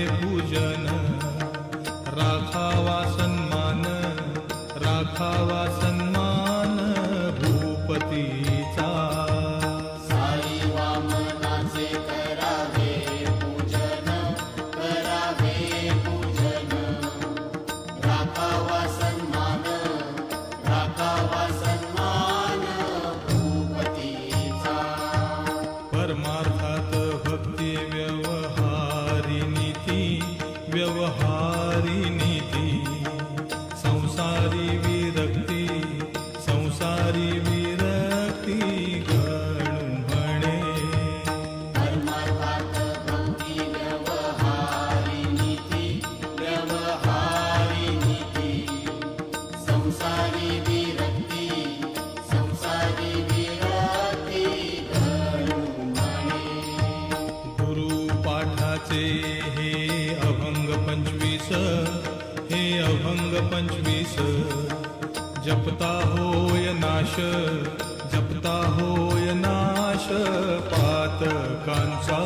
पूजन, राखावा सन्मान, राखावा सन्मान भूपतीचा। साई वामनाचे करावे पूजन, करावे पूजन, राखावा सन्मान, राखावा सन्मान भूपतीचा। परमार्थात भक्ती व्यवहारी नीती, व्यवहारी नीती, संसारी विरक्ती, संसारी विरक्ती गणू म्हणे। परमार्थात भक्ती व्यवहारी नीती, व्यवहारी नीती, संसारी विरक्ती, संसारी विरक्ती गणू म्हणे। गुरुपाठाचे हे अभंग 25, हे अभंग 25, जपता होय नाश, जपता होय नाश पातकांचा।